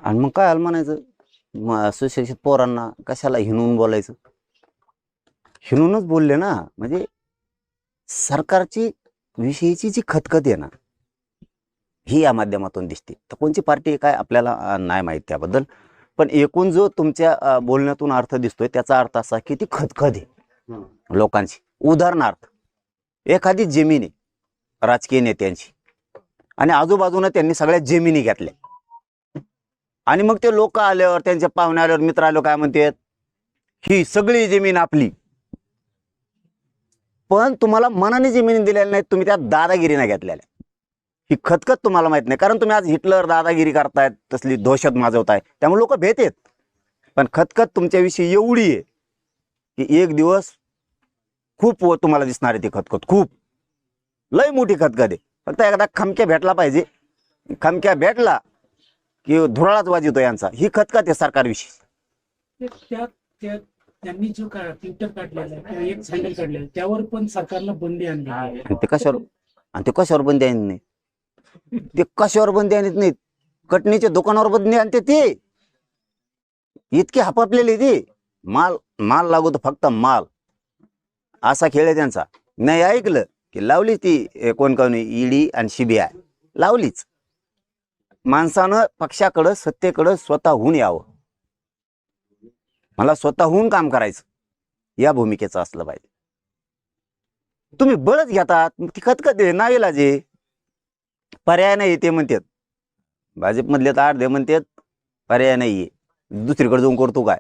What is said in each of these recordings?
आणि मग काय म्हणायचं, सुशिक्षित पोरांना कशाला हिणून बोलायचं. हिणूनच बोलले ना, म्हणजे सरकारची विषयीची जी खतखत आहे ना, ही या माध्यमातून दिसते. तर कोणची पार्टी काय आपल्याला नाही माहीत त्याबद्दल, पण एकूण जो तुमच्या बोलण्यातून अर्थ दिसतोय त्याचा अर्थ असा की ती खतखत आहे लोकांची. उदाहरणार्थ एखादी जमीन आहे राजकीय नेत्यांची आणि आजूबाजूने त्यांनी सगळ्या जमिनी घेतल्या आणि मग ते लोक आल्यावर, त्यांच्या पाहुणे आल्यावर, मित्र आल्यावर काय म्हणतात, ही सगळी जमीन आपली. पण तुम्हाला मनाने जमिनी दिलेल्या नाहीत, तुम्ही त्या दादागिरीने घेतलेल्या. ही खतखत तुम्हाला माहित नाही, कारण तुम्ही आज हिटलर दादागिरी करतायत, तसली दहशत माजवताय, त्यामुळे लोक भेट आहेत. पण खतखत तुमच्याविषयी एवढी आहे की एक दिवस खूप तुम्हाला दिसणार आहे ती खतखत. खूप लय मोठी खतखत आहे. फक्त एकदा खमक्या भेटला पाहिजे. खमक्या भेटला की धुराळाच वाजवतो यांचा. ही खतखत आहे सरकारविषयी. त्यांनी जो ट्विटर काढलेला किंवा एक हँडल काढलेला त्यावर पण सरकारला बंदी आणली आहे. आणि ते कशावर बंदी आणत नाही, ते कशावर बंदी आणत नाहीत. कटणीच्या दुकानावर बंदी आणते ते. इतके हापापलेले ते. माल माल लागतो, फक्त माल. असा खेळ आहे त्यांचा. नाही ऐकलं की लावली ती कोण ईडी आणि सीबीआय लावलीच. माणसानं पक्षाकडं, सत्तेकडं स्वतःहून यावं. मला स्वतःहून काम करायचं, या भूमिकेचं असलं पाहिजे. तुम्ही बळच घेतात, ती खतखत आहे, नाईलाज, पर्याय नाही ते म्हणतात. भाजपमधले तर अर्धे म्हणतात पर्याय नाहीये, दुसरीकडे जाऊन करतो काय,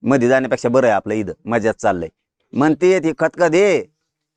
मध्ये जाण्यापेक्षा बरं आहे आपलं, इथं मजाच चाललंय म्हणते. ती खतखत आहे.